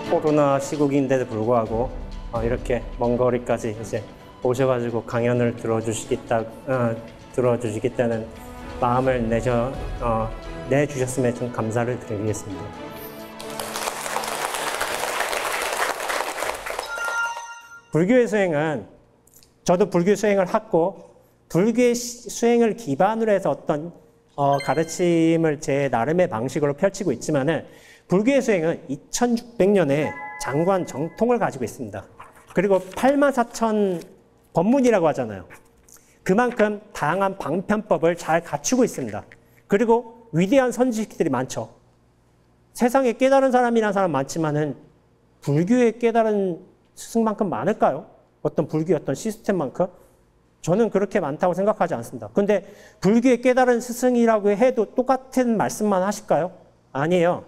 코로나 시국인데도 불구하고 이렇게 먼 거리까지 이제 오셔가지고 강연을 들어주시겠다는 마음을 내주셨음에 좀 감사를 드리겠습니다. 불교의 수행은 저도 불교 수행을 했고 불교의 수행을 기반으로 해서 어떤 가르침을 제 나름의 방식으로 펼치고 있지만은 불교의 수행은 2600년의 장관 정통을 가지고 있습니다. 그리고 84,000 법문이라고 하잖아요. 그만큼 다양한 방편법을 잘 갖추고 있습니다. 그리고 위대한 선지식들이 많죠. 세상에 깨달은 사람이라는 사람 많지만은 불교에 깨달은 스승만큼 많을까요? 어떤 불교의 어떤 시스템만큼? 저는 그렇게 많다고 생각하지 않습니다. 근데 불교에 깨달은 스승이라고 해도 똑같은 말씀만 하실까요? 아니에요.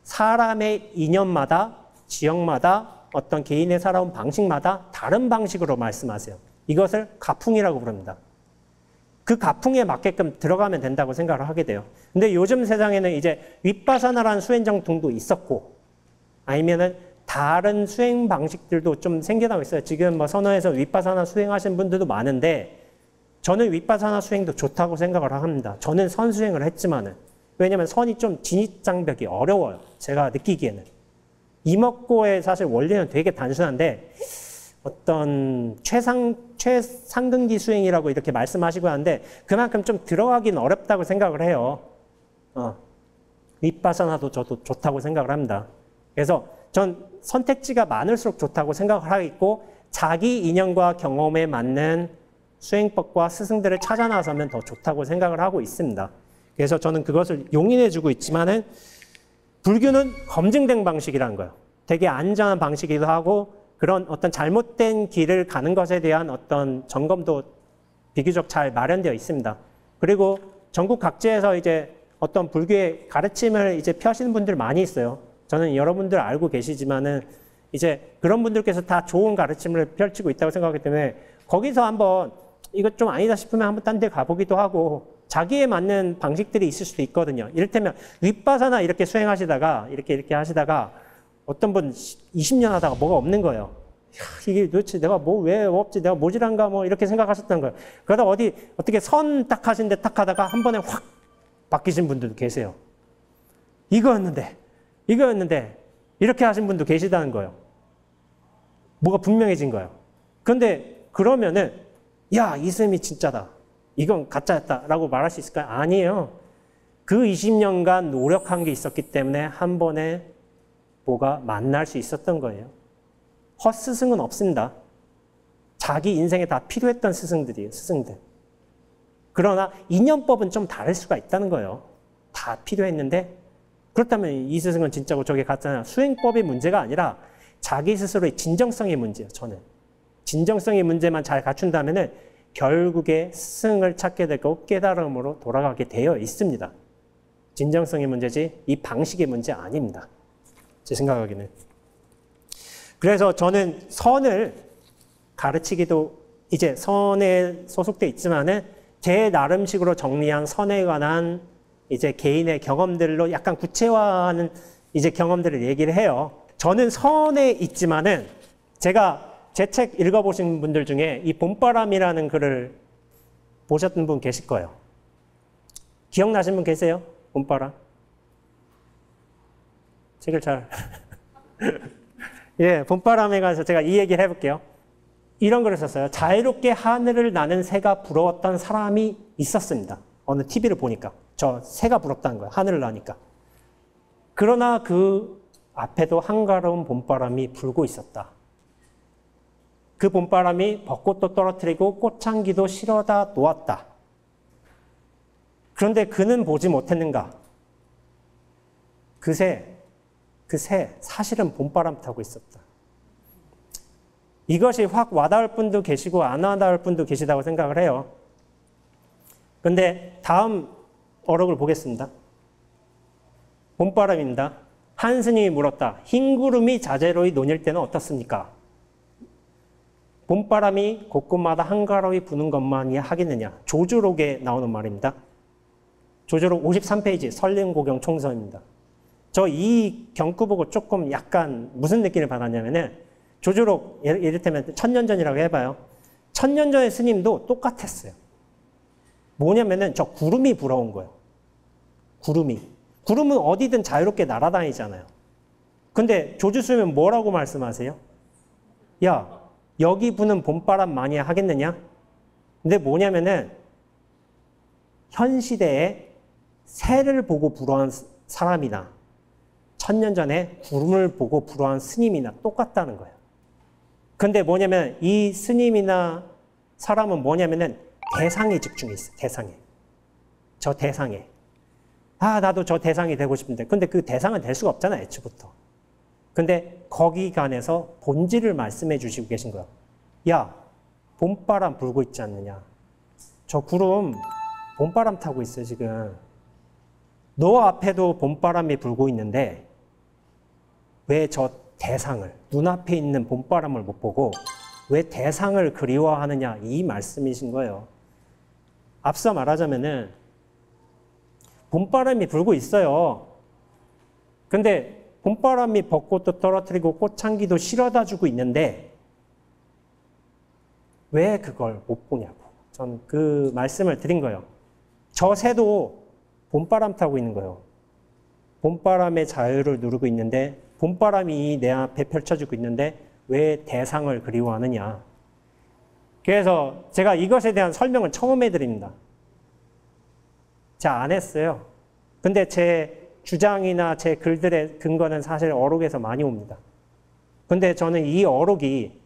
사람의 인연마다, 지역마다, 어떤 개인의 살아온 방식마다 다른 방식으로 말씀하세요. 이것을 가풍이라고 부릅니다. 그 가풍에 맞게끔 들어가면 된다고 생각을 하게 돼요. 근데 요즘 세상에는 이제 윗바사나라는 수행 정통도 있었고, 아니면은 다른 수행 방식들도 좀 생겨나고 있어요. 지금 뭐 선어에서 윗바사나 수행하시는 분들도 많은데, 저는 윗바사나 수행도 좋다고 생각을 합니다. 저는 선 수행을 했지만은. 왜냐면 선이 좀 진입장벽이 어려워요. 제가 느끼기에는. 이먹고의 사실 원리는 되게 단순한데, 어떤 최상등기 수행이라고 이렇게 말씀하시고 하는데, 그만큼 좀 들어가긴 어렵다고 생각을 해요. 윗바사나도 저도 좋다고 생각을 합니다. 그래서 전 선택지가 많을수록 좋다고 생각을 하겠고, 자기 인연과 경험에 맞는 수행법과 스승들을 찾아 나서면 더 좋다고 생각을 하고 있습니다. 그래서 저는 그것을 용인해주고 있지만은, 불교는 검증된 방식이라는 거예요. 되게 안전한 방식이기도 하고, 그런 어떤 잘못된 길을 가는 것에 대한 어떤 점검도 비교적 잘 마련되어 있습니다. 그리고 전국 각지에서 이제 어떤 불교의 가르침을 이제 펴시는 분들 많이 있어요. 저는 여러분들 알고 계시지만은 이제 그런 분들께서 다 좋은 가르침을 펼치고 있다고 생각하기 때문에 거기서 한번 이거 좀 아니다 싶으면 한번 딴 데 가보기도 하고 자기에 맞는 방식들이 있을 수도 있거든요. 이를테면 윗바사나 이렇게 수행하시다가 이렇게 하시다가 어떤 분 20년 하다가 뭐가 없는 거예요. 이게 도대체 내가 왜 없지? 내가 모질한가? 이렇게 생각하셨던 거예요. 그러다 어떻게 선 딱 하신데 딱 하다가 한 번에 확 바뀌신 분들도 계세요. 이거였는데 이렇게 하신 분도 계시다는 거예요. 뭐가 분명해진 거예요. 그런데 그러면은 야, 이 스님이 진짜다. 이건 가짜였다라고 말할 수 있을까요? 아니에요. 그 20년간 노력한 게 있었기 때문에 한 번에 뭐가 만날 수 있었던 거예요. 헛스승은 없습니다. 자기 인생에 다 필요했던 스승들이에요. 스승들. 그러나 인연법은 좀 다를 수가 있다는 거예요. 다 필요했는데 그렇다면 이 스승은 진짜고 저게 가짜냐. 수행법의 문제가 아니라 자기 스스로의 진정성의 문제예요. 저는. 진정성의 문제만 잘 갖춘다면 결국에 스승을 찾게 되고 깨달음으로 돌아가게 되어 있습니다. 진정성의 문제지 이 방식의 문제 아닙니다. 제 생각하기는. 그래서 저는 선을 가르치기도 이제 선에 소속돼 있지만은 제 나름식으로 정리한 선에 관한 이제 개인의 경험들로 약간 구체화하는 이제 경험들을 얘기를 해요. 저는 선에 있지만은 제가 제 책 읽어보신 분들 중에 이 봄바람이라는 글을 보셨던 분 계실 거예요. 기억나신 분 계세요? 봄바람? 책을 잘. 예, 봄바람에 관해서 제가 이 얘기를 해볼게요. 이런 글을 썼어요. 자유롭게 하늘을 나는 새가 부러웠던 사람이 있었습니다. 어느 TV를 보니까. 저 새가 부럽다는 거예요. 하늘을 나니까. 그러나 그 앞에도 한가로운 봄바람이 불고 있었다. 그 봄바람이 벚꽃도 떨어뜨리고 꽃향기도 실어다 놓았다. 그런데 그는 보지 못했는가? 그 새 사실은 봄바람 타고 있었다. 이것이 확 와닿을 분도 계시고 안 와닿을 분도 계시다고 생각을 해요. 그런데 다음 어록을 보겠습니다. 봄바람입니다. 한 스님이 물었다. 흰 구름이 자재로이 논일 때는 어떻습니까? 봄바람이 곳곳마다 한가로이 부는 것만이 하겠느냐. 조주록에 나오는 말입니다. 조주록 53페이지 설림고경 총서입니다. 저 이 경구 보고 조금 약간 무슨 느낌을 받았냐면은 조주록 이를테면 1000년 전이라고 해봐요. 1000년 전의 스님도 똑같았어요. 뭐냐면은 저 구름이 부러운 거예요. 구름이. 구름은 어디든 자유롭게 날아다니잖아요. 근데 조주스님은 뭐라고 말씀하세요? 야, 여기 부는 봄바람 많이 하겠느냐? 근데 뭐냐면은 현 시대에 새를 보고 불어한 사람이나 1000년 전에 구름을 보고 불어한 스님이나 똑같다는 거예요. 근데 뭐냐면 이 스님이나 사람은 뭐냐면은 대상에 집중해 있어요. 대상에. 저 대상에. 아, 나도 저 대상이 되고 싶은데. 근데 그 대상은 될 수가 없잖아요. 애초부터. 근데 거기 간에서 본질을 말씀해 주시고 계신 거예요. 야, 봄바람 불고 있지 않느냐. 저 구름 봄바람 타고 있어요, 지금. 너 앞에도 봄바람이 불고 있는데 왜 저 대상을, 눈앞에 있는 봄바람을 못 보고 왜 대상을 그리워하느냐, 이 말씀이신 거예요. 앞서 말하자면은 봄바람이 불고 있어요. 근데 봄바람이 벚꽃도 떨어뜨리고 꽃향기도 실어다 주고 있는데 왜 그걸 못 보냐고. 전 그 말씀을 드린 거예요. 저 새도 봄바람 타고 있는 거예요. 봄바람의 자유를 누르고 있는데 봄바람이 내 앞에 펼쳐지고 있는데 왜 대상을 그리워하느냐. 그래서 제가 이것에 대한 설명을 처음 해드립니다. 제가 안 했어요. 근데 제 주장이나 제 글들의 근거는 사실 어록에서 많이 옵니다. 근데 저는 이 어록이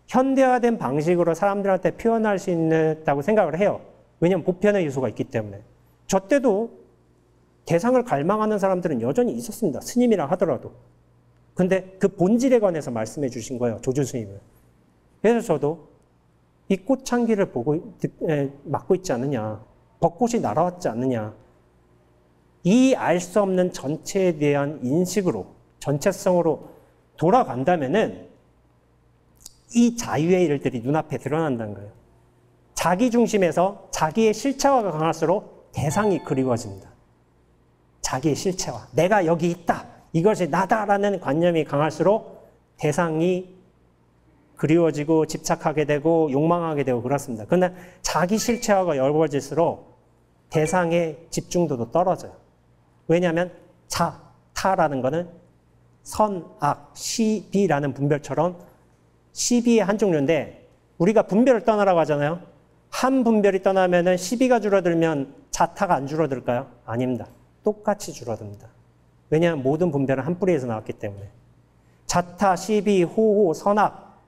현대화된 방식으로 사람들한테 표현할 수 있다고 생각을 해요. 왜냐하면 보편의 요소가 있기 때문에. 저 때도 대상을 갈망하는 사람들은 여전히 있었습니다. 스님이라 하더라도. 근데 그 본질에 관해서 말씀해 주신 거예요. 조주 스님은. 그래서 저도 이 꽃향기를 맡고 있지 않느냐. 벚꽃이 날아왔지 않느냐. 이 알 수 없는 전체에 대한 인식으로, 전체성으로 돌아간다면은 이 자유의 일들이 눈앞에 드러난다는 거예요. 자기 중심에서 자기의 실체화가 강할수록 대상이 그리워집니다. 자기의 실체화. 내가 여기 있다. 이것이 나다라는 관념이 강할수록 대상이 그리워지고 집착하게 되고 욕망하게 되고 그렇습니다. 그러나 자기 실체화가 넓어질수록 대상의 집중도도 떨어져요. 왜냐하면 자, 타라는 것은 선, 악, 시, 비라는 분별처럼 시비의 한 종류인데 우리가 분별을 떠나라고 하잖아요. 한 분별이 떠나면 시비가 줄어들면 자타가 안 줄어들까요? 아닙니다. 똑같이 줄어듭니다. 왜냐하면 모든 분별은 한 뿌리에서 나왔기 때문에. 자타, 시비, 호호, 선악,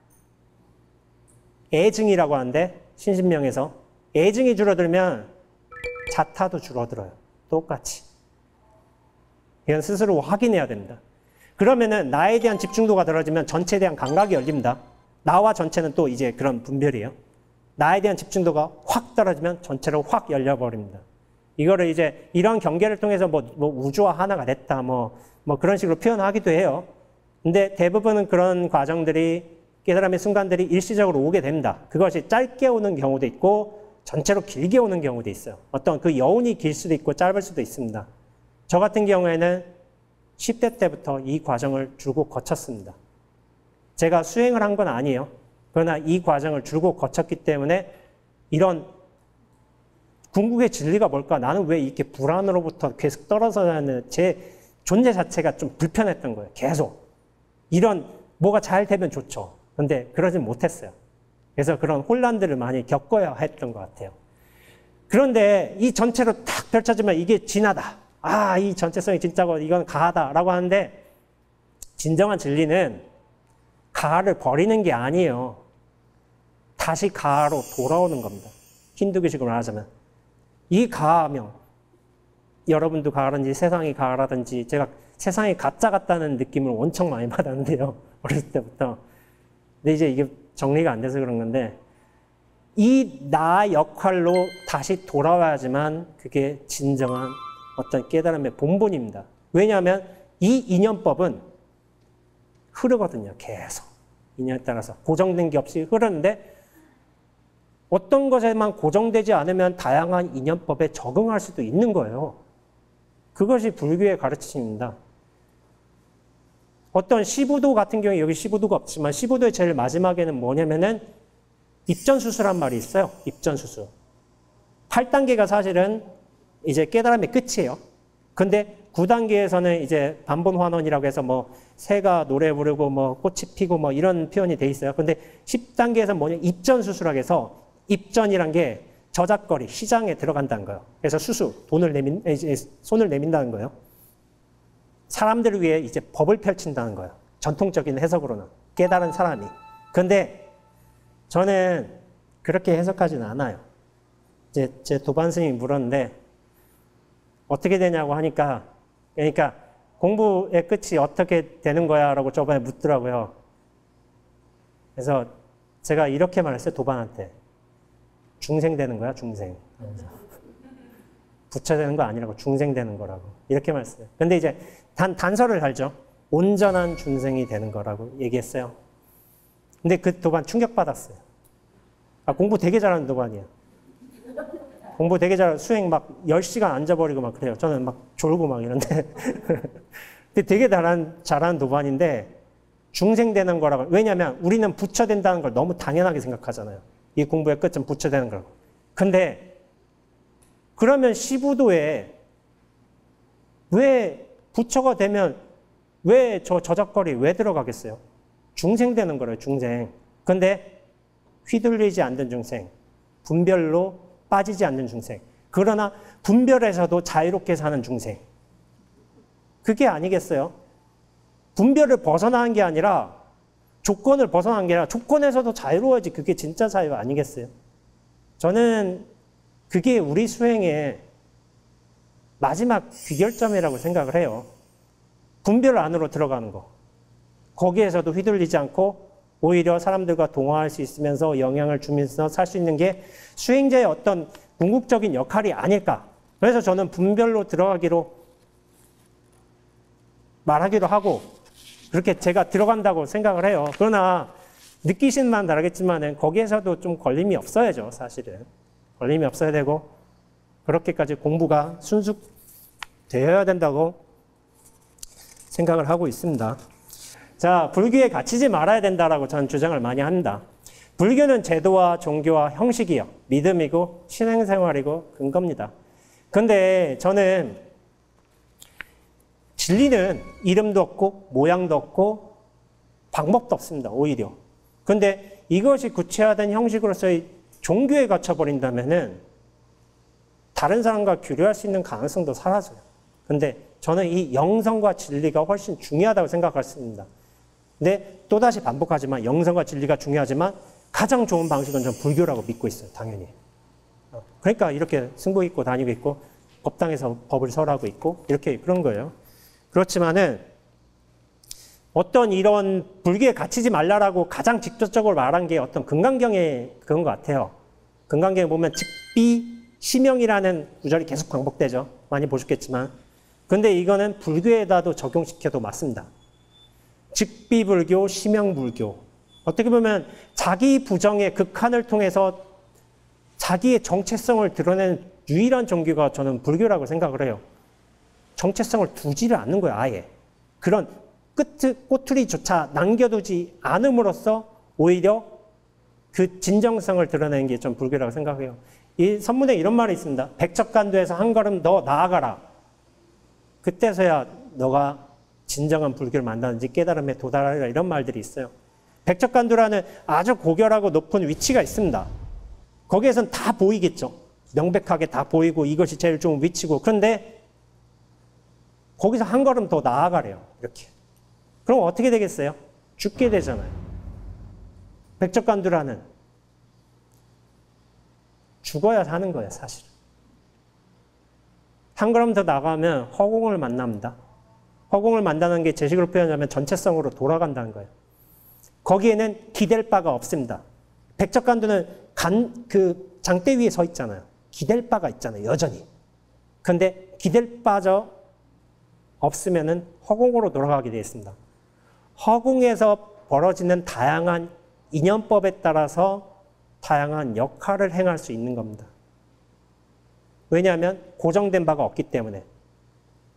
애증이라고 하는데 신신명에서 애증이 줄어들면 자타도 줄어들어요. 똑같이. 이건 스스로 확인해야 됩니다. 그러면은 나에 대한 집중도가 떨어지면 전체에 대한 감각이 열립니다. 나와 전체는 또 이제 그런 분별이에요. 나에 대한 집중도가 확 떨어지면 전체로 확 열려버립니다. 이거를 이제 이런 경계를 통해서 뭐 우주와 하나가 됐다 뭐 그런 식으로 표현하기도 해요. 근데 대부분은 그런 과정들이 깨달음의 순간들이 일시적으로 오게 됩니다. 그것이 짧게 오는 경우도 있고 전체로 길게 오는 경우도 있어요. 어떤 그 여운이 길 수도 있고 짧을 수도 있습니다. 저 같은 경우에는 10대 때부터 이 과정을 줄곧 거쳤습니다. 제가 수행을 한 건 아니에요. 그러나 이 과정을 줄곧 거쳤기 때문에 이런 궁극의 진리가 뭘까? 나는 왜 이렇게 불안으로부터 계속 떨어져야 하는 제 존재 자체가 좀 불편했던 거예요. 계속. 이런 뭐가 잘 되면 좋죠. 그런데 그러진 못했어요. 그래서 그런 혼란들을 많이 겪어야 했던 것 같아요. 그런데 이 전체로 탁 펼쳐지면 이게 진하다. 아, 이 전체성이 진짜고 이건 가하다라고 하는데 진정한 진리는 가하를 버리는 게 아니에요. 다시 가하로 돌아오는 겁니다. 힌두교식으로 말하자면. 이 가하명, 여러분도 가하든지 세상이 가하라든지 제가 세상이 가짜 같다는 느낌을 엄청 많이 받았는데요. 어렸을 때부터. 근데 이제 이게 정리가 안 돼서 그런 건데 이 나 역할로 다시 돌아와야지만 그게 진정한 어떤 깨달음의 본본입니다. 왜냐하면 이 인연법은 흐르거든요. 계속. 인연에 따라서 고정된 게 없이 흐르는데 어떤 것에만 고정되지 않으면 다양한 인연법에 적응할 수도 있는 거예요. 그것이 불교의 가르침입니다. 어떤 시부도 같은 경우에 여기 시부도가 없지만 시부도의 제일 마지막에는 뭐냐면은 입전수수란 말이 있어요. 입전수수. 8단계가 사실은 이제 깨달음의 끝이에요. 근데 9단계에서는 이제 반본환원이라고 해서 뭐 새가 노래 부르고 뭐 꽃이 피고 뭐 이런 표현이 돼 있어요. 근데 10단계에서는 뭐냐? 입전수수라고 해서 입전이란 게 저작거리, 시장에 들어간다는 거예요. 그래서 수수, 손을 내민다는 거예요. 사람들을 위해 이제 법을 펼친다는 거예요. 전통적인 해석으로는. 깨달은 사람이. 근데 저는 그렇게 해석하지는 않아요. 이제 제 도반 스님이 물었는데 어떻게 되냐고 하니까 그러니까 공부의 끝이 어떻게 되는 거야 라고 저번에 묻더라고요. 그래서 제가 이렇게 말했어요. 도반한테. 중생되는 거야, 중생. 부처되는 거 아니라고, 중생되는 거라고. 이렇게 말했어요. 근데 이제 단서를 달죠. 온전한 중생이 되는 거라고 얘기했어요. 근데 그 도반 충격받았어요. 아, 공부 되게 잘하는 도반이야. 공부 되게 잘하고 수행 막 10시간 앉아버리고 막 그래요. 저는 막 졸고 막 이런데. 근데 되게 잘하는 도반인데 중생되는 거라고. 왜냐면 우리는 부처된다는 걸 너무 당연하게 생각하잖아요. 이 공부의 끝은 부처되는 거라고. 근데 그러면 시부도에 왜 부처가 되면 왜 저 저작거리 왜 들어가겠어요? 중생되는 거래요, 중생. 근데 휘둘리지 않는 중생, 분별로 빠지지 않는 중생. 그러나 분별에서도 자유롭게 사는 중생. 그게 아니겠어요? 분별을 벗어나는 게 아니라 조건을 벗어난 게 아니라 조건에서도 자유로워야지 그게 진짜 자유 아니겠어요? 저는 그게 우리 수행의 마지막 귀결점이라고 생각을 해요. 분별 안으로 들어가는 거. 거기에서도 휘둘리지 않고 오히려 사람들과 동화할 수 있으면서 영향을 주면서 살 수 있는 게 수행자의 어떤 궁극적인 역할이 아닐까. 그래서 저는 분별로 들어가기로 말하기로 하고 그렇게 제가 들어간다고 생각을 해요. 그러나 느끼시는 바는 다르겠지만 거기에서도 좀 걸림이 사실은. 걸림이 없어야 되고 그렇게까지 공부가 순수되어야 된다고 생각을 하고 있습니다. 자, 불교에 갇히지 말아야 된다라고 저는 주장을 많이 합니다. 불교는 제도와 종교와 형식이요. 믿음이고 신행생활이고 근거입니다. 근데 저는 진리는 이름도 없고 모양도 없고 방법도 없습니다. 오히려. 근데 이것이 구체화된 형식으로서의 종교에 갇혀버린다면은 다른 사람과 교류할 수 있는 가능성도 사라져요. 근데 저는 이 영성과 진리가 훨씬 중요하다고 생각했습니다. 근데 또다시 반복하지만 영성과 진리가 중요하지만 가장 좋은 방식은 전 불교라고 믿고 있어요. 당연히. 그러니까 이렇게 승복 입고 다니고 있고 법당에서 법을 설하고 있고 이렇게 그런 거예요. 그렇지만은 어떤 이런 불교에 갇히지 말라라고 가장 직접적으로 말한 게 어떤 금강경의 그런 것 같아요. 금강경에 보면 직비 시명이라는 구절이 계속 반복되죠. 많이 보셨겠지만. 근데 이거는 불교에다도 적용시켜도 맞습니다. 직비불교, 시명불교. 어떻게 보면 자기 부정의 극한을 통해서 자기의 정체성을 드러내는 유일한 종교가 저는 불교라고 생각을 해요. 정체성을 두지를 않는 거예요, 아예. 그런 꼬투리조차 남겨두지 않음으로써 오히려 그 진정성을 드러내는 게 좀 불교라고 생각해요. 이 선문에 이런 말이 있습니다. 백척간도에서 한 걸음 더 나아가라. 그때서야 너가 진정한 불교를 만나는지 깨달음에 도달하리라 이런 말들이 있어요. 백척간도라는 아주 고결하고 높은 위치가 있습니다. 거기에선 다 보이겠죠. 명백하게 다 보이고 이것이 제일 좋은 위치고 그런데 거기서 한 걸음 더 나아가래요. 이렇게. 그럼 어떻게 되겠어요? 죽게 되잖아요. 백척간도라는 죽어야 사는 거예요, 사실. 한 걸음 더 나가면 허공을 만납니다. 허공을 만나는 게 제식으로 표현하면 전체성으로 돌아간다는 거예요. 거기에는 기댈 바가 없습니다. 백척간도는 그 장대 위에 서 있잖아요. 기댈 바가 있잖아요, 여전히. 근데 기댈 바저 없으면은 허공으로 돌아가게 되어 있습니다. 허공에서 벌어지는 다양한 인연법에 따라서 다양한 역할을 행할 수 있는 겁니다. 왜냐하면 고정된 바가 없기 때문에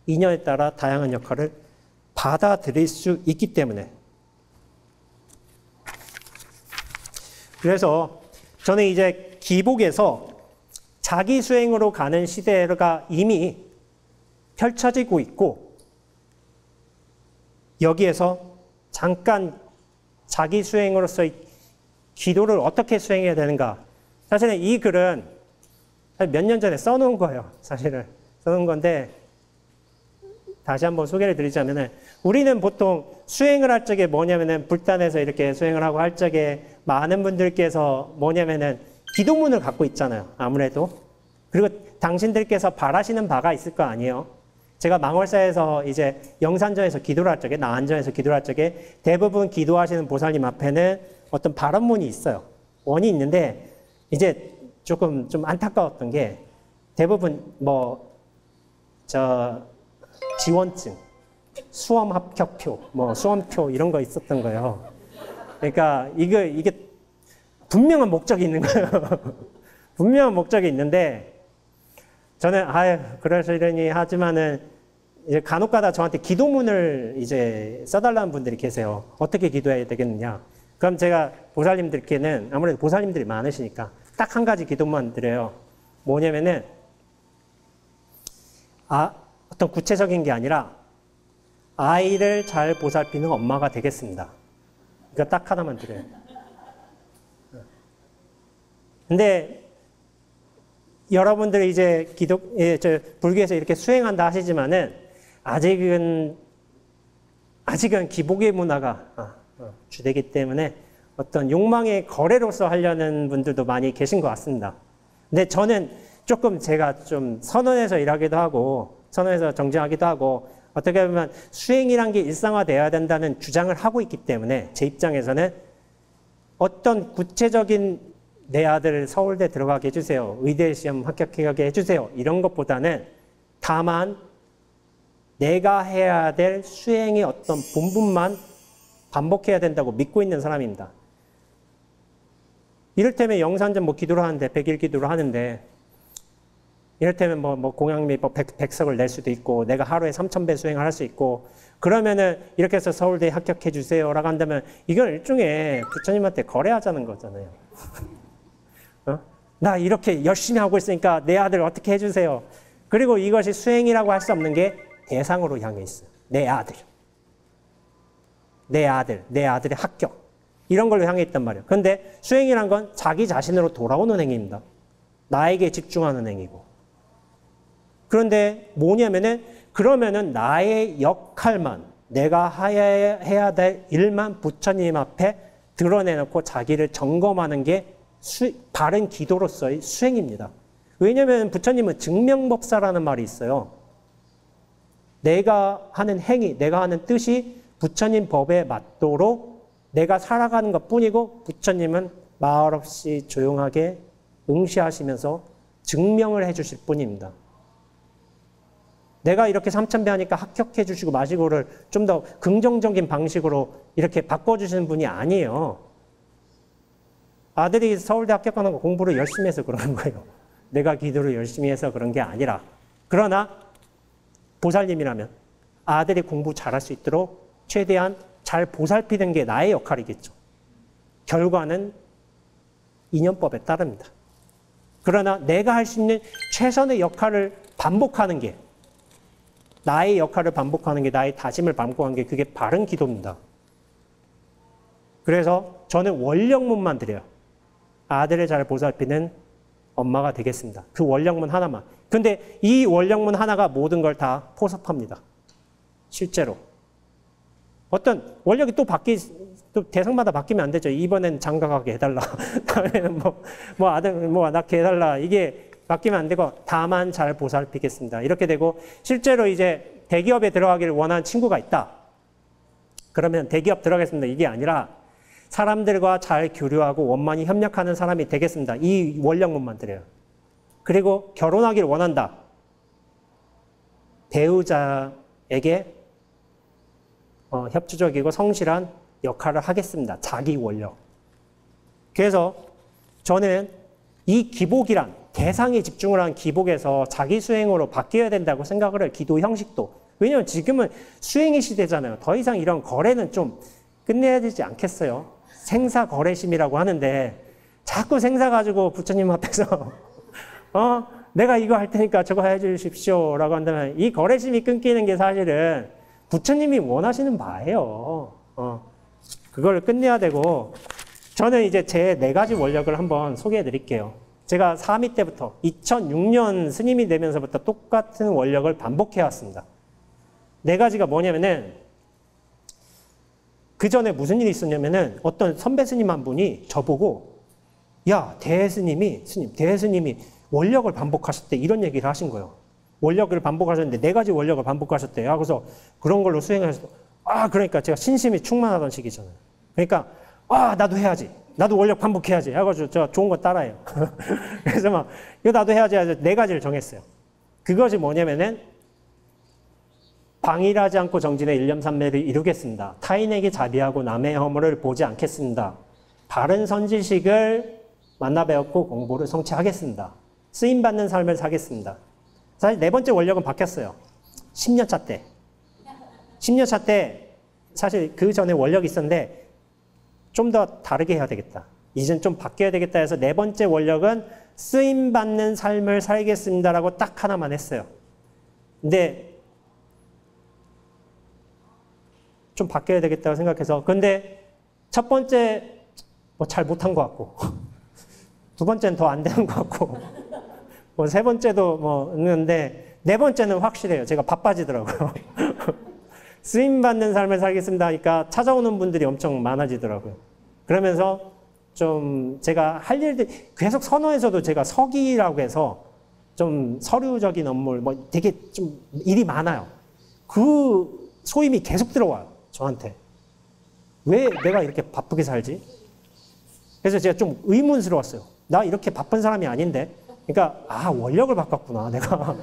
인연에 따라 다양한 역할을 받아들일 수 있기 때문에. 그래서 저는 이제 기복에서 자기 수행으로 가는 시대가 이미 펼쳐지고 있고, 여기에서 잠깐 자기 수행으로서의 기도를 어떻게 수행해야 되는가. 사실은 이 글은 몇 년 전에 써놓은 거예요. 사실은 써놓은 건데, 다시 한번 소개를 드리자면은, 우리는 보통 수행을 할 적에 뭐냐면은, 불단에서 이렇게 수행을 하고 할 적에 많은 분들께서 뭐냐면은 기도문을 갖고 있잖아요. 아무래도. 그리고 당신들께서 바라시는 바가 있을 거 아니에요. 제가 망월사에서 이제 영산전에서 기도를 할 적에, 나안전에서 기도를 할 적에 대부분 기도하시는 보살님 앞에는 어떤 바람문이 있어요. 원이 있는데, 이제 조금 좀 안타까웠던 게, 대부분 지원증, 수험 합격표, 수험표 이런 거 있었던 거예요. 그러니까 이게 분명한 목적이 있는 거예요. 분명한 목적이 있는데, 저는 그러시려니 하지만은 이제 간혹가다 저한테 기도문을 이제 써달라는 분들이 계세요. 어떻게 기도해야 되겠느냐. 그럼 제가 보살님들께는, 아무래도 보살님들이 많으시니까 딱 한 가지 기도만 드려요. 뭐냐면은 어떤 구체적인 게 아니라 아이를 잘 보살피는 엄마가 되겠습니다. 이거 딱 하나만 드려요. 근데 여러분들이 이제 불교에서 이렇게 수행한다 하시지만은 아직은 기복의 문화가 주되기 때문에 어떤 욕망의 거래로서 하려는 분들도 많이 계신 것 같습니다. 근데 저는 조금 제가 좀 선언해서 일하기도 하고, 선언해서 정정하기도 하고, 어떻게 보면 수행이란 게 일상화되어야 된다는 주장을 하고 있기 때문에, 제 입장에서는 어떤 구체적인 내 아들 서울대 들어가게 해주세요, 의대 시험 합격하게 해주세요, 이런 것보다는 다만 내가 해야 될 수행의 어떤 본분만 반복해야 된다고 믿고 있는 사람입니다. 이를테면 영산전 기도를 하는데, 100일 기도를 하는데, 이를테면 공양미 100석을 낼 수도 있고, 내가 하루에 3,000배 수행을 할 수 있고, 그러면은 이렇게 해서 서울대에 합격해 주세요라고 한다면, 이건 일종의 부처님한테 거래하자는 거잖아요. 나 이렇게 열심히 하고 있으니까 내 아들 어떻게 해주세요. 그리고 이것이 수행이라고 할 수 없는 게 대상으로 향해 있어요. 내 아들의 합격. 이런 걸로 향해 있단 말이에요. 그런데 수행이란 건 자기 자신으로 돌아오는 행위입니다. 나에게 집중하는 행위고. 그런데 뭐냐면은, 그러면은 나의 역할만, 내가 해야 될 일만 부처님 앞에 드러내놓고 자기를 점검하는 게 바른 기도로서의 수행입니다. 왜냐하면 부처님은 증명법사라는 말이 있어요. 내가 하는 행위, 내가 하는 뜻이 부처님 법에 맞도록 내가 살아가는 것 뿐이고, 부처님은 말없이 조용하게 응시하시면서 증명을 해 주실 뿐입니다. 내가 이렇게 3,000배 하니까 합격해 주시고 마시고를 좀 더 긍정적인 방식으로 이렇게 바꿔주시는 분이 아니에요. 아들이 서울대 합격하는 거 공부를 열심히 해서 그러는 거예요. 내가 기도를 열심히 해서 그런 게 아니라. 그러나 보살님이라면 아들이 공부 잘할 수 있도록 최대한 잘 보살피는 게 나의 역할이겠죠. 결과는 인연법에 따릅니다. 그러나 내가 할 수 있는 최선의 역할을 반복하는 게, 나의 역할을 반복하는 게, 나의 다짐을 반복하는 게, 그게 바른 기도입니다. 그래서 저는 원령문만 드려요. 아들을 잘 보살피는 엄마가 되겠습니다. 그 원령문 하나만. 근데 이 원령문 하나가 모든 걸 다 포섭합니다. 실제로. 어떤 원력이 또 대상마다 바뀌면 안 되죠. 이번엔 장가가게 해달라. 다음에는 아들, 낳게 해달라. 이게 바뀌면 안 되고, 다만 잘 보살피겠습니다. 이렇게 되고, 실제로 이제 대기업에 들어가기를 원하는 친구가 있다. 그러면 대기업 들어가겠습니다. 이게 아니라 사람들과 잘 교류하고 원만히 협력하는 사람이 되겠습니다. 이 원령문만 드려요. 그리고 결혼하기를 원한다. 배우자에게 협조적이고 성실한 역할을 하겠습니다. 자기 원력. 그래서 저는 이 기복이란, 대상에 집중을 한 기복에서 자기 수행으로 바뀌어야 된다고 생각을 해요. 기도 형식도. 왜냐면 지금은 수행의 시대잖아요. 더 이상 이런 거래는 좀 끝내야 되지 않겠어요? 생사 거래심이라고 하는데 자꾸 생사 가지고 부처님 앞에서 내가 이거 할 테니까 저거 해주십시오 라고 한다면 이 거래심이 끊기는 게 사실은 부처님이 원하시는 바예요. 그걸 끝내야 되고 저는 이제 제 4가지 원력을 한번 소개해 드릴게요. 제가 4미 때부터 2006년 스님이 되면서부터 똑같은 원력을 반복해 왔습니다. 4가지가 뭐냐면은 그 전에 무슨 일이 있었냐면은 어떤 선배 스님 한 분이 저보고 야, 대스님이 원력을 반복하셨대 이런 얘기를 하신 거예요. 원력을 반복하셨는데 4가지 원력을 반복하셨대요. 그래서 그런 걸로 수행하셨어. 그러니까 제가 신심이 충만하던 시기잖아요. 그러니까 나도 해야지. 나도 원력 반복해야지. 해가지고 저 좋은 거 따라해요. 그래서 막 이거 나도 해야지 해서 4가지를 정했어요. 그것이 뭐냐면은 방일하지 않고 정진의 일념삼매를 이루겠습니다. 타인에게 자비하고 남의 허물을 보지 않겠습니다. 바른 선지식을 만나 배웠고 공부를 성취하겠습니다. 쓰임받는 삶을 사겠습니다. 사실 4번째 원력은 바뀌었어요. 10년차 때. 10년차 때 사실 그 전에 원력이 있었는데 좀 더 다르게 해야 되겠다. 이젠 좀 바뀌어야 되겠다 해서 4번째 원력은 쓰임받는 삶을 살겠습니다라고 딱 하나만 했어요. 근데 좀 바뀌어야 되겠다고 생각해서 근데 첫 번째 뭐 잘 못한 것 같고 2번째는 더 안 되는 것 같고 뭐 3번째도 뭐 있는데 4번째는 확실해요. 제가 바빠지더라고요. 쓰임받는 삶을 살겠습니다 하니까 찾아오는 분들이 엄청 많아지더라고요. 그러면서 좀 제가 할 일들 계속 선호에서도 제가 서기라고 해서 좀 서류적인 업무 뭐 되게 좀 일이 많아요. 그 소임이 계속 들어와요. 저한테. 왜 내가 이렇게 바쁘게 살지? 그래서 제가 좀 의문스러웠어요. 나 이렇게 바쁜 사람이 아닌데. 그러니까 원력을 바꿨구나 내가.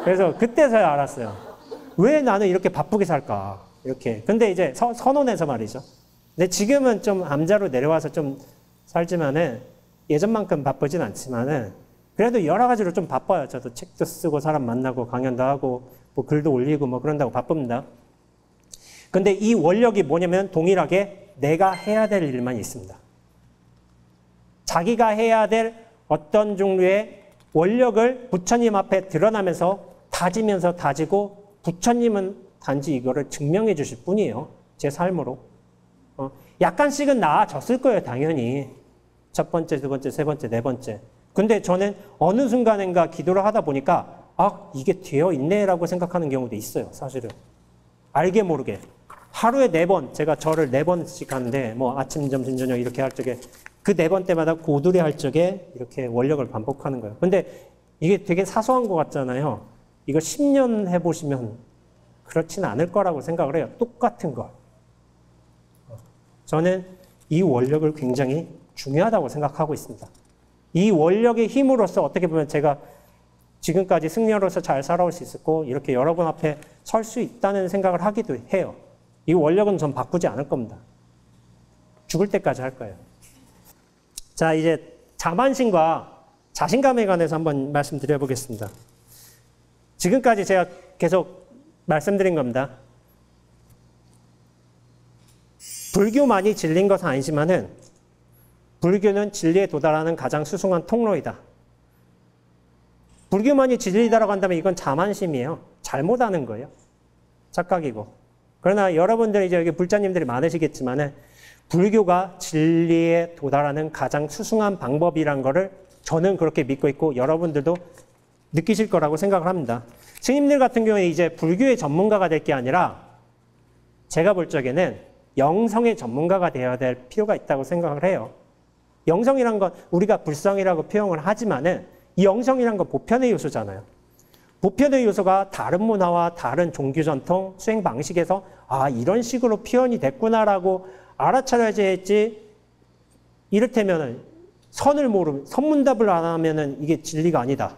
그래서 그때서야 알았어요. 왜 나는 이렇게 바쁘게 살까? 이렇게. 근데 이제 선언해서 말이죠. 근데 지금은 좀 암자로 내려와서 좀 살지만은 예전만큼 바쁘진 않지만은 그래도 여러 가지로 좀 바빠요. 저도 책도 쓰고 사람 만나고 강연도 하고 뭐 글도 올리고 뭐 그런다고 바쁩니다. 근데 이 원력이 뭐냐면 동일하게 내가 해야 될 일만 있습니다. 자기가 해야 될 어떤 종류의 원력을 부처님 앞에 드러나면서 다지고 부처님은 단지 이거를 증명해 주실 뿐이에요. 제 삶으로. 약간씩은 나아졌을 거예요. 당연히. 첫 번째, 2번째, 3번째, 4번째. 근데 저는 어느 순간인가 기도를 하다 보니까 이게 되어 있네라고 생각하는 경우도 있어요. 사실은. 알게 모르게. 하루에 4번, 제가 절을 4번씩 하는데 뭐 아침, 점심, 저녁 이렇게 할 적에 그 4번 때마다 고두리 할 적에 이렇게 원력을 반복하는 거예요. 근데 이게 되게 사소한 것 같잖아요. 이거 10년 해보시면 그렇지는 않을 거라고 생각을 해요. 똑같은 걸. 저는 이 원력을 굉장히 중요하다고 생각하고 있습니다. 이 원력의 힘으로써 어떻게 보면 제가 지금까지 승려로서 잘 살아올 수 있었고 이렇게 여러분 앞에 설 수 있다는 생각을 하기도 해요. 이 원력은 전 바꾸지 않을 겁니다. 죽을 때까지 할 거예요. 자, 이제 자만심과 자신감에 관해서 한번 말씀드려 보겠습니다. 지금까지 제가 계속 말씀드린 겁니다. 불교만이 진리인 것은 아니지만은 불교는 진리에 도달하는 가장 수승한 통로이다. 불교만이 진리다라고 한다면 이건 자만심이에요. 잘못하는 거예요. 착각이고. 그러나 여러분들 이제 여기 불자님들이 많으시겠지만은 불교가 진리에 도달하는 가장 수승한 방법이란 거를 저는 그렇게 믿고 있고 여러분들도 느끼실 거라고 생각을 합니다. 스님들 같은 경우에 이제 불교의 전문가가 될 게 아니라 제가 볼 적에는 영성의 전문가가 되어야 될 필요가 있다고 생각을 해요. 영성이란 건 우리가 불성이라고 표현을 하지만은 이 영성이란 건 보편의 요소잖아요. 보편의 요소가 다른 문화와 다른 종교 전통, 수행 방식에서 이런 식으로 표현이 됐구나라고 알아차려야지 했지 이를테면은 선을 모르면 선문답을 안 하면은 이게 진리가 아니다.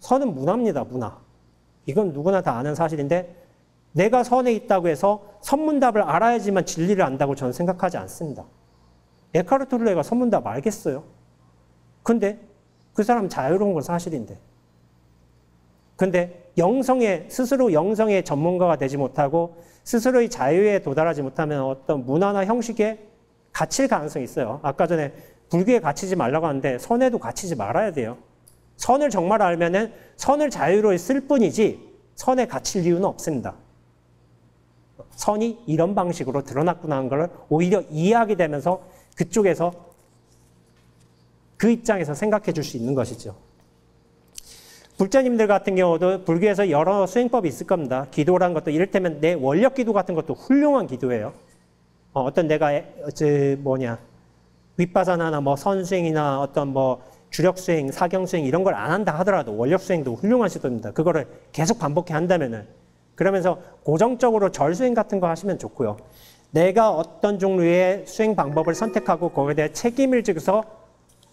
선은 문화입니다. 문화. 이건 누구나 다 아는 사실인데 내가 선에 있다고 해서 선문답을 알아야지만 진리를 안다고 저는 생각하지 않습니다. 에카르트 톨레가 선문답 알겠어요. 근데 그 사람 자유로운 건 사실인데. 근데 스스로 영성의 전문가가 되지 못하고 스스로의 자유에 도달하지 못하면 어떤 문화나 형식에 갇힐 가능성이 있어요. 아까 전에 불교에 갇히지 말라고 하는데 선에도 갇히지 말아야 돼요. 선을 정말 알면은 선을 자유로 쓸 뿐이지 선에 갇힐 이유는 없습니다. 선이 이런 방식으로 드러났구나 하는 걸 오히려 이해하게 되면서 그쪽에서 그 입장에서 생각해 줄 수 있는 것이죠. 불자님들 같은 경우도 불교에서 여러 수행법이 있을 겁니다. 기도라는 것도 이를테면 내 원력 기도 같은 것도 훌륭한 기도예요. 어떤 내가 윗바사나나 뭐 선수행이나 어떤 뭐 주력수행, 사경수행 이런 걸 안 한다 하더라도 원력수행도 훌륭한 시도입니다. 그거를 계속 반복해 한다면은 그러면서 고정적으로 절수행 같은 거 하시면 좋고요. 내가 어떤 종류의 수행 방법을 선택하고 거기에 대해 책임을 지고서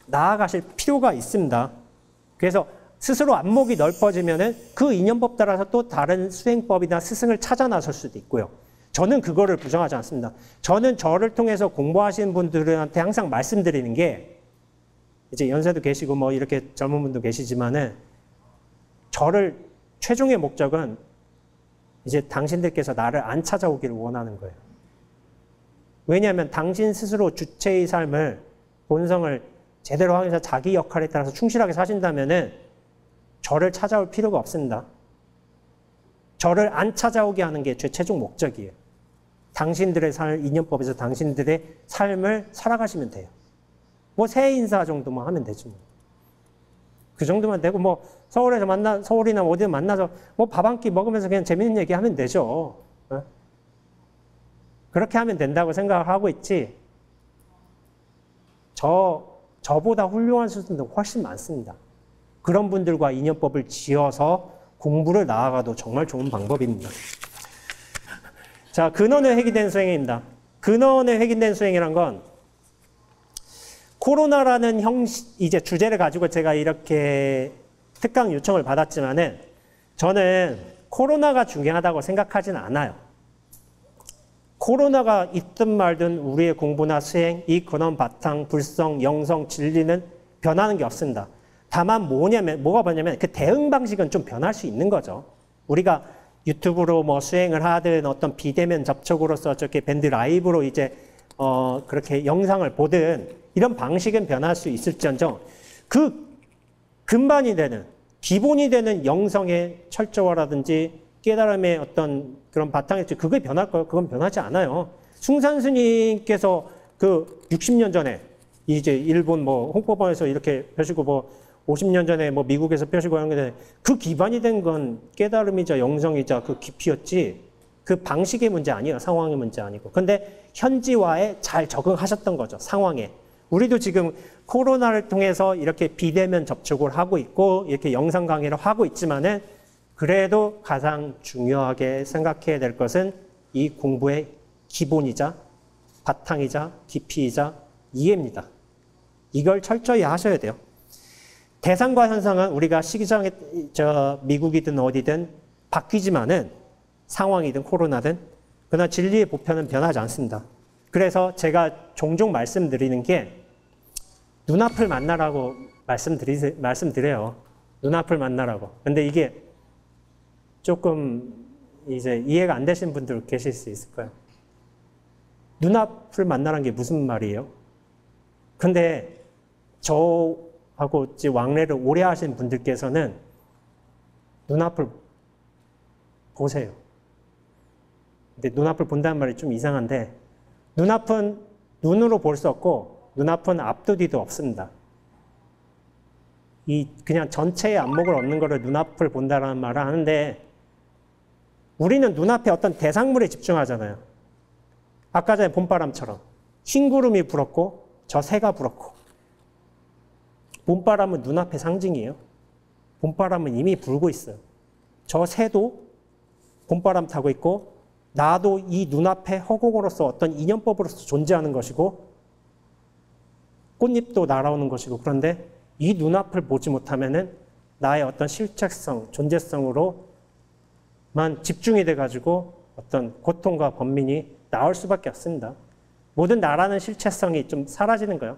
나아가실 필요가 있습니다. 그래서 스스로 안목이 넓어지면은 그 인연법 따라서 또 다른 수행법이나 스승을 찾아 나설 수도 있고요. 저는 그거를 부정하지 않습니다. 저는 저를 통해서 공부하시는 분들한테 항상 말씀드리는 게 이제 연세도 계시고 뭐 이렇게 젊은 분도 계시지만은 저를 최종의 목적은 이제 당신들께서 나를 안 찾아오기를 원하는 거예요. 왜냐하면 당신 스스로 주체의 삶을 본성을 제대로 하면서 자기 역할에 따라서 충실하게 사신다면은 저를 찾아올 필요가 없습니다. 저를 안 찾아오게 하는 게 제 최종 목적이에요. 당신들의 인연법에서 당신들의 삶을 살아가시면 돼요. 뭐 새해 인사 정도만 하면 되지 뭐. 그 정도만 되고 뭐 서울이나 어디 만나서 뭐 밥 한 끼 먹으면서 그냥 재밌는 얘기 하면 되죠. 그렇게 하면 된다고 생각을 하고 있지. 저보다 훌륭한 수준도 훨씬 많습니다. 그런 분들과 인연법을 지어서 공부를 나아가도 정말 좋은 방법입니다. 자, 근원에 회귀된 수행입니다. 근원에 회귀된 수행이란 건 코로나라는 이제 주제를 가지고 제가 이렇게 특강 요청을 받았지만은 저는 코로나가 중요하다고 생각하진 않아요. 코로나가 있든 말든 우리의 공부나 수행, 이 근원 바탕, 불성, 영성, 진리는 변하는 게 없습니다. 다만 뭐가 뭐냐면 그 대응 방식은 좀 변할 수 있는 거죠. 우리가 유튜브로 뭐 수행을 하든 어떤 비대면 접촉으로서 저렇게 밴드 라이브로 이제 그렇게 영상을 보든 이런 방식은 변할 수 있을지언정 그 근반이 되는 기본이 되는 영성의 철저화라든지 깨달음의 어떤 그런 바탕이 그게 변할까요? 그건 변하지 않아요. 숭산 스님께서 그 60년 전에 이제 일본 뭐 홍보본에서 이렇게 펴시고 뭐 50년 전에 뭐 미국에서 펴시고 하는 게 그 기반이 된 건 깨달음이자 영성이자 그 깊이였지 그 방식의 문제 아니에요. 상황의 문제 아니고. 근데 현지화에 잘 적응하셨던 거죠. 상황에. 우리도 지금 코로나를 통해서 이렇게 비대면 접촉을 하고 있고 이렇게 영상 강의를 하고 있지만은 그래도 가장 중요하게 생각해야 될 것은 이 공부의 기본이자 바탕이자 깊이이자 이해입니다. 이걸 철저히 하셔야 돼요. 대상과 현상은 우리가 시기상에 미국이든 어디든 바뀌지만은 상황이든 코로나든 그러나 진리의 보편은 변하지 않습니다. 그래서 제가 종종 말씀드리는 게 눈앞을 만나라고 말씀드려요. 눈앞을 만나라고. 근데 이게 조금 이제 이해가 안 되시는 분들 계실 수 있을 거예요. 눈앞을 만나라는 게 무슨 말이에요? 근데 저하고 왕래를 오래 하신 분들께서는 눈앞을 보세요. 근데 눈앞을 본다는 말이 좀 이상한데 눈앞은 눈으로 볼 수 없고 눈앞은 앞도 뒤도 없습니다. 그냥 전체의 안목을 얻는 거를 눈앞을 본다라는 말을 하는데 우리는 눈앞에 어떤 대상물에 집중하잖아요. 아까 전에 봄바람처럼 흰 구름이 불었고 저 새가 불었고 봄바람은 눈앞의 상징이에요. 봄바람은 이미 불고 있어요. 저 새도 봄바람 타고 있고 나도 이 눈앞에 허공으로서 어떤 인연법으로서 존재하는 것이고 꽃잎도 날아오는 것이고 그런데 이 눈앞을 보지 못하면은 나의 어떤 실체성, 존재성으로만 집중이 돼가지고 어떤 고통과 번민이 나올 수밖에 없습니다. 모든 나라는 실체성이 좀 사라지는 거예요.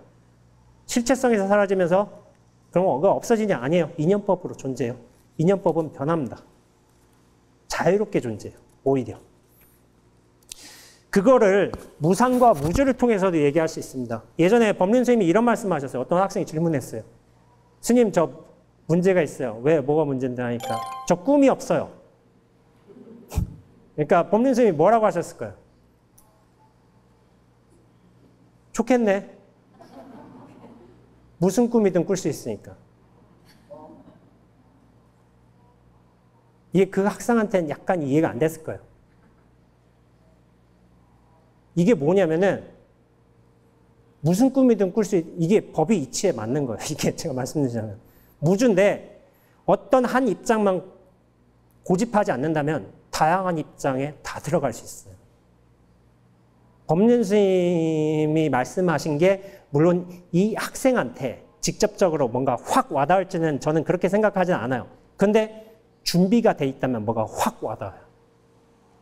실체성에서 사라지면서 그런 거가 없어지냐? 아니에요. 인연법으로 존재해요. 인연법은 변합니다. 자유롭게 존재해요. 오히려. 그거를 무상과 무주를 통해서도 얘기할 수 있습니다. 예전에 법륜 선생님이 이런 말씀하셨어요. 어떤 학생이 질문했어요. 스님, 저 문제가 있어요. 왜? 뭐가 문제인데 하니까 저 꿈이 없어요. 그러니까 법륜 선생님이 뭐라고 하셨을까요? 좋겠네. 무슨 꿈이든 꿀 수 있으니까. 이게 그 학생한테는 약간 이해가 안 됐을 거예요. 이게 뭐냐면은 무슨 꿈이든 꿀 수 이게 법의 이치에 맞는 거예요. 이게 제가 말씀드리자면 무주인데 어떤 한 입장만 고집하지 않는다면 다양한 입장에 다 들어갈 수 있어요. 법륜 스님이 말씀하신 게 물론 이 학생한테 직접적으로 뭔가 확 와닿을지는 저는 그렇게 생각하지는 않아요. 근데 준비가 돼 있다면 뭐가 확 와닿아요.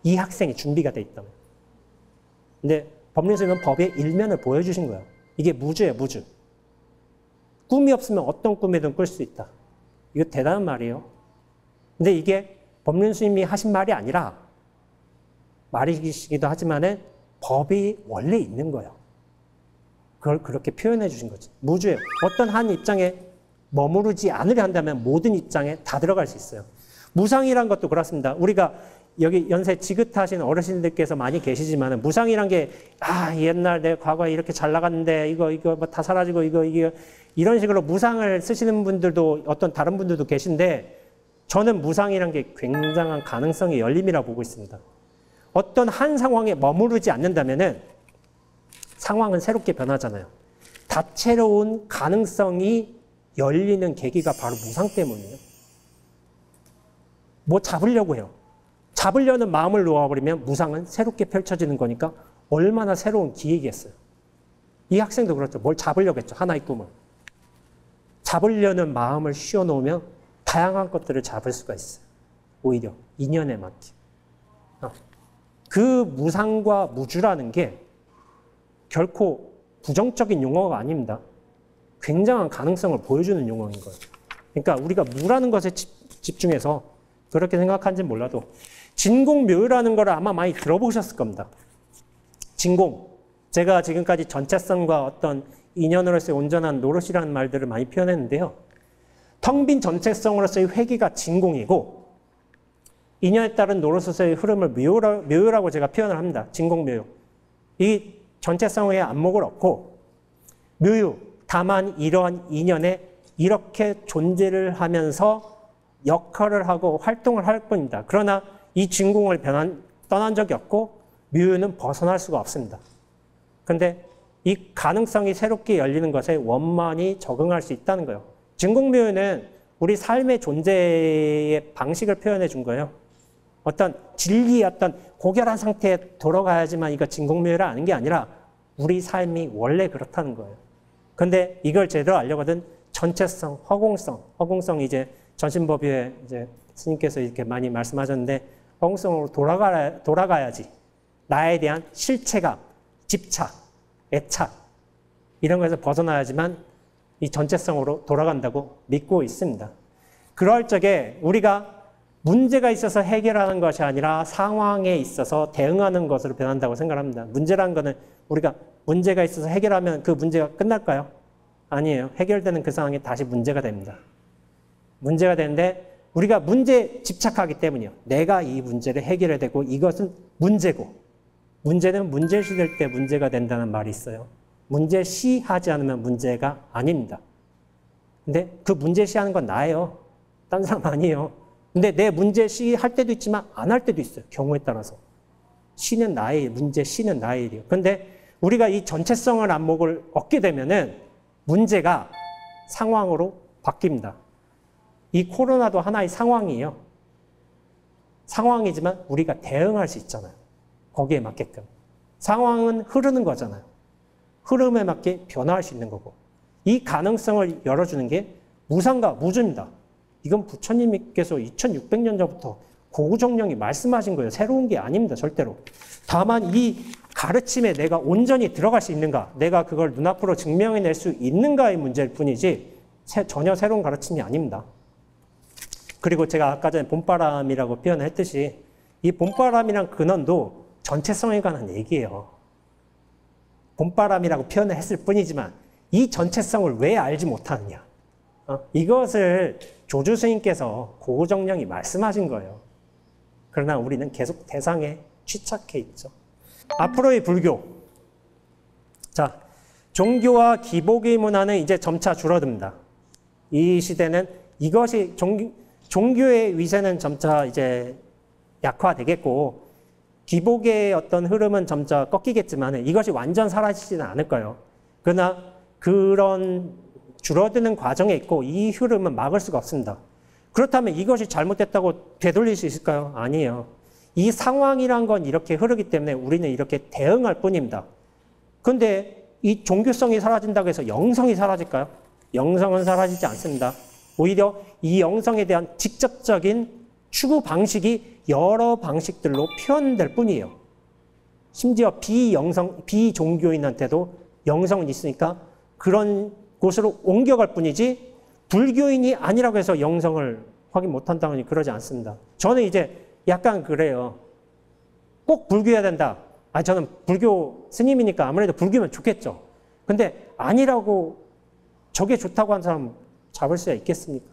이 학생이 준비가 돼 있다면. 근데 법륜 스님은 법의 일면을 보여주신 거예요. 이게 무주예요, 무주. 꿈이 없으면 어떤 꿈이든 꿀 수 있다. 이거 대단한 말이에요. 근데 이게 법륜 스님이 하신 말이 아니라 말이시기도 하지만은 법이 원래 있는 거예요. 그걸 그렇게 표현해 주신 거지. 무주예요. 어떤 한 입장에 머무르지 않으려 한다면 모든 입장에 다 들어갈 수 있어요. 무상이란 것도 그렇습니다. 우리가 여기 연세 지긋하신 어르신들께서 많이 계시지만 무상이란 게 옛날 내 과거에 이렇게 잘 나갔는데 이거 뭐 다 사라지고 이거 이런 식으로 무상을 쓰시는 분들도 어떤 다른 분들도 계신데 저는 무상이란 게 굉장한 가능성의 열림이라고 보고 있습니다. 어떤 한 상황에 머무르지 않는다면은 상황은 새롭게 변하잖아요. 다채로운 가능성이 열리는 계기가 바로 무상 때문이에요. 뭐 잡으려고 해요. 잡으려는 마음을 놓아버리면 무상은 새롭게 펼쳐지는 거니까 얼마나 새로운 기획이겠어요. 이 학생도 그렇죠. 뭘 잡으려고 했죠. 하나의 꿈을. 잡으려는 마음을 씌워놓으면 다양한 것들을 잡을 수가 있어요. 오히려 인연에 맞게. 그 무상과 무주라는 게 결코 부정적인 용어가 아닙니다. 굉장한 가능성을 보여주는 용어인 거예요. 그러니까 우리가 무라는 것에 집중해서 그렇게 생각한지는 몰라도 진공묘유라는 걸 아마 많이 들어보셨을 겁니다. 진공. 제가 지금까지 전체성과 어떤 인연으로서의 온전한 노릇이라는 말들을 많이 표현했는데요. 텅 빈 전체성으로서의 회귀가 진공이고 인연에 따른 노릇으로서의 흐름을 묘유라고 제가 표현을 합니다. 진공묘유. 이 전체성의 안목을 얻고 묘유, 다만 이러한 인연에 이렇게 존재를 하면서 역할을 하고 활동을 할 뿐입니다. 그러나 이 진공을 떠난 적이 없고 묘유는 벗어날 수가 없습니다. 그런데 이 가능성이 새롭게 열리는 것에 원만히 적응할 수 있다는 거예요. 진공묘유는 우리 삶의 존재의 방식을 표현해 준 거예요. 어떤 진리의 어떤 고결한 상태에 돌아가야지만 이거 진공묘유를 아는 게 아니라 우리 삶이 원래 그렇다는 거예요. 근데 이걸 제대로 알려거든 전체성, 허공성이 이제 전신법유에 이제 스님께서 이렇게 많이 말씀하셨는데 허공성으로 돌아가야지 나에 대한 실체감, 집착, 애착 이런 거에서 벗어나야지만 이 전체성으로 돌아간다고 믿고 있습니다. 그럴 적에 우리가 문제가 있어서 해결하는 것이 아니라 상황에 있어서 대응하는 것으로 변한다고 생각합니다. 문제라는 거는 우리가 문제가 있어서 해결하면 그 문제가 끝날까요? 아니에요. 해결되는 그 상황에 다시 문제가 됩니다. 문제가 되는데 우리가 문제에 집착하기 때문이요. 내가 이 문제를 해결해야 되고 이것은 문제고 문제는 문제시 될 때 문제가 된다는 말이 있어요. 문제시하지 않으면 문제가 아닙니다. 근데 그 문제시하는 건 나예요. 딴 사람 아니에요. 근데 내 문제시 할 때도 있지만 안 할 때도 있어요. 경우에 따라서. 시는 나의 일, 문제시는 나의 일이에요. 근데 우리가 이 전체성을 안목을 얻게 되면은 문제가 상황으로 바뀝니다. 이 코로나도 하나의 상황이에요. 상황이지만 우리가 대응할 수 있잖아요. 거기에 맞게끔. 상황은 흐르는 거잖아요. 흐름에 맞게 변화할 수 있는 거고. 이 가능성을 열어주는 게 무상과 무주입니다. 이건 부처님께서 2600년 전부터 고구정령이 말씀하신 거예요. 새로운 게 아닙니다. 절대로. 다만 이 가르침에 내가 온전히 들어갈 수 있는가, 내가 그걸 눈앞으로 증명해낼 수 있는가의 문제일 뿐이지 전혀 새로운 가르침이 아닙니다. 그리고 제가 아까 전에 봄바람이라고 표현했듯이 이 봄바람이란 근원도 전체성에 관한 얘기예요. 봄바람이라고 표현을 했을 뿐이지만 이 전체성을 왜 알지 못하느냐. 이것을 조주 스님께서 고정령이 말씀하신 거예요. 그러나 우리는 계속 대상에 취착해 있죠. 앞으로의 불교. 자, 종교와 기복의 문화는 이제 점차 줄어듭니다. 이 시대는 이것이 종교의 위세는 점차 이제 약화되겠고 기복의 어떤 흐름은 점차 꺾이겠지만 이것이 완전 사라지지는 않을 거예요. 그러나 그런 줄어드는 과정에 있고 이 흐름은 막을 수가 없습니다. 그렇다면 이것이 잘못됐다고 되돌릴 수 있을까요? 아니에요. 이 상황이란 건 이렇게 흐르기 때문에 우리는 이렇게 대응할 뿐입니다. 그런데 이 종교성이 사라진다고 해서 영성이 사라질까요? 영성은 사라지지 않습니다. 오히려 이 영성에 대한 직접적인 추구 방식이 여러 방식들로 표현될 뿐이에요. 심지어 비종교인한테도 영성은 있으니까 그런 곳으로 옮겨갈 뿐이지 불교인이 아니라고 해서 영성을 확인 못한다니 그러지 않습니다. 저는 이제 약간 그래요. 꼭 불교해야 된다. 저는 불교 스님이니까 아무래도 불교면 좋겠죠. 근데 아니라고 저게 좋다고 한 사람 잡을 수야 있겠습니까?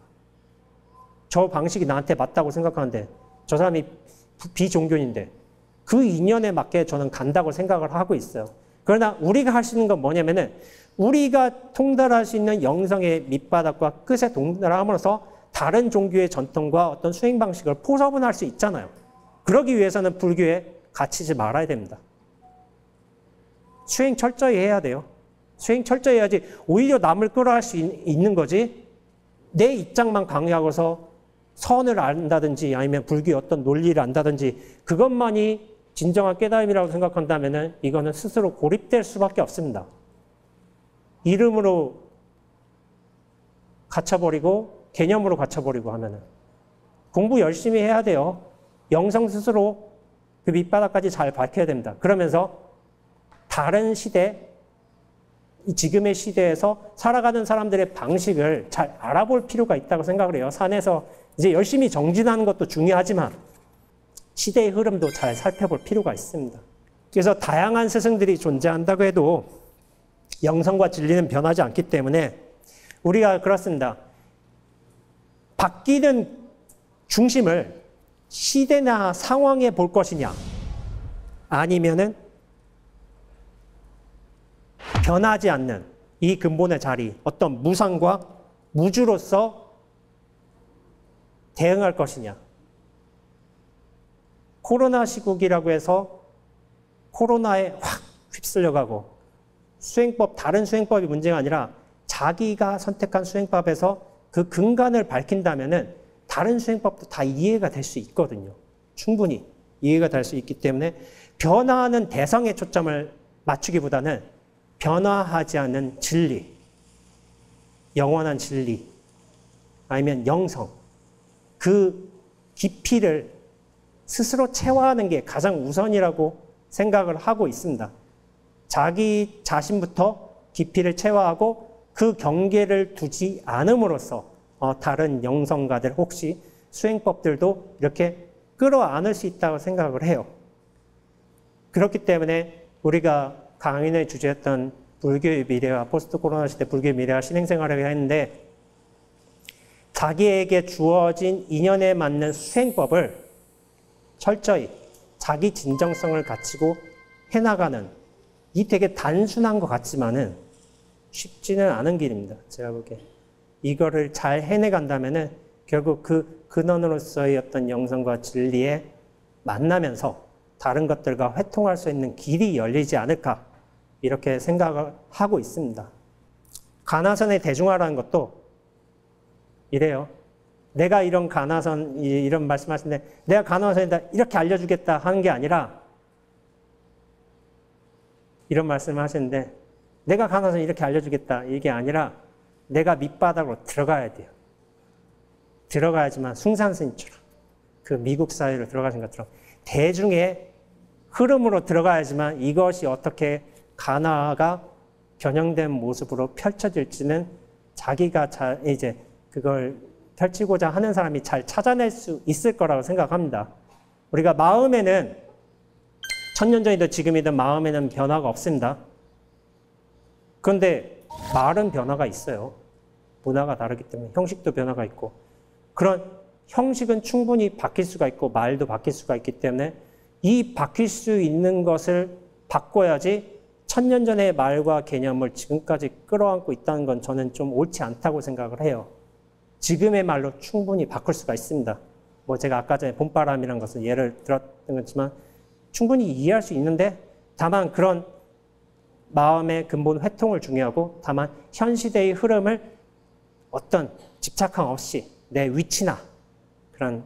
저 방식이 나한테 맞다고 생각하는데 저 사람이 비종교인인데 그 인연에 맞게 저는 간다고 생각을 하고 있어요. 그러나 우리가 할 수 있는 건 뭐냐면은 우리가 통달할 수 있는 영성의 밑바닥과 끝에 동달함으로써 다른 종교의 전통과 어떤 수행 방식을 포섭할 수 있잖아요. 그러기 위해서는 불교에 갇히지 말아야 됩니다. 수행 철저히 해야 돼요. 수행 철저히 해야지 오히려 남을 끌어갈 수 있는 거지 내 입장만 강요하고서 선을 안다든지 아니면 불교의 어떤 논리를 안다든지 그것만이 진정한 깨달음이라고 생각한다면 이거는 스스로 고립될 수밖에 없습니다. 이름으로 갇혀버리고 개념으로 갇혀버리고 하면은 공부 열심히 해야 돼요. 영성 스스로 그 밑바닥까지 잘 밝혀야 됩니다. 그러면서 다른 시대, 지금의 시대에서 살아가는 사람들의 방식을 잘 알아볼 필요가 있다고 생각을 해요. 산에서 이제 열심히 정진하는 것도 중요하지만 시대의 흐름도 잘 살펴볼 필요가 있습니다. 그래서 다양한 스승들이 존재한다고 해도 영성과 진리는 변하지 않기 때문에 우리가 그렇습니다. 바뀌는 중심을 시대나 상황에 볼 것이냐 아니면은 변하지 않는 이 근본의 자리, 어떤 무상과 무주로서 대응할 것이냐. 코로나 시국이라고 해서 코로나에 확 휩쓸려가고 다른 수행법이 문제가 아니라 자기가 선택한 수행법에서 그 근간을 밝힌다면은 다른 수행법도 다 이해가 될 수 있거든요. 충분히 이해가 될 수 있기 때문에 변화하는 대상에 초점을 맞추기보다는 변화하지 않는 진리, 영원한 진리, 아니면 영성, 그 깊이를 스스로 체화하는 게 가장 우선이라고 생각을 하고 있습니다. 자기 자신부터 깊이를 체화하고 그 경계를 두지 않음으로써 다른 영성가들 혹시 수행법들도 이렇게 끌어안을 수 있다고 생각을 해요. 그렇기 때문에 우리가 강인의 주제였던 불교의 미래와 포스트 코로나 시대 불교의 미래와 신행생활을 했는데 자기에게 주어진 인연에 맞는 수행법을 철저히 자기 진정성을 갖추고 해나가는 이 되게 단순한 것 같지만은 쉽지는 않은 길입니다. 제가 보기에. 이거를 잘 해내간다면은 결국 그 근원으로서의 어떤 영성과 진리에 만나면서 다른 것들과 회통할 수 있는 길이 열리지 않을까 이렇게 생각을 하고 있습니다. 가나선의 대중화라는 것도 이래요. 내가 이런 가나선, 이런 말씀하시는데 내가 가나선이다 이렇게 알려주겠다 하는 게 아니라 이런 말씀을 하시는데 내가 가나선 이렇게 알려주겠다 이게 아니라 내가 밑바닥으로 들어가야 돼요. 들어가야지만 숭산스님처럼 그 미국 사회로 들어가신 것처럼 대중의 흐름으로 들어가야지만 이것이 어떻게 가나가 변형된 모습으로 펼쳐질지는 자기가 이제 그걸 펼치고자 하는 사람이 잘 찾아낼 수 있을 거라고 생각합니다. 우리가 마음에는 1000년 전이든 지금이든 마음에는 변화가 없습니다. 그런데 말은 변화가 있어요. 문화가 다르기 때문에 형식도 변화가 있고 그런 형식은 충분히 바뀔 수가 있고 말도 바뀔 수가 있기 때문에 이 바뀔 수 있는 것을 바꿔야지 1000년 전의 말과 개념을 지금까지 끌어안고 있다는 건 저는 좀 옳지 않다고 생각을 해요. 지금의 말로 충분히 바꿀 수가 있습니다. 뭐 제가 아까 전에 봄바람이라는 것을 예를 들었던 거지만 충분히 이해할 수 있는데 다만 그런 마음의 근본 회통을 중요하고 다만 현 시대의 흐름을 어떤 집착함 없이 내 위치나 그런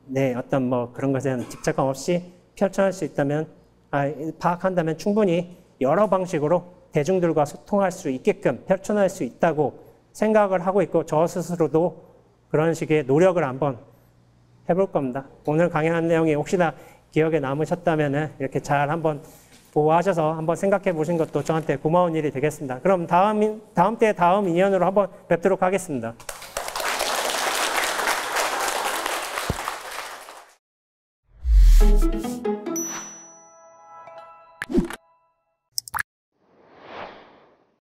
내 어떤 뭐 그런 것에 대한 집착함 없이 펼쳐날 수 있다면 파악한다면 충분히 여러 방식으로 대중들과 소통할 수 있게끔 펼쳐날 수 있다고 생각을 하고 있고 저 스스로도 그런 식의 노력을 한번 해볼 겁니다. 오늘 강연한 내용이 혹시나 기억에 남으셨다면 이렇게 잘 한번 보호하셔서 한번 생각해 보신 것도 저한테 고마운 일이 되겠습니다. 그럼 다음 인연으로 한번 뵙도록 하겠습니다.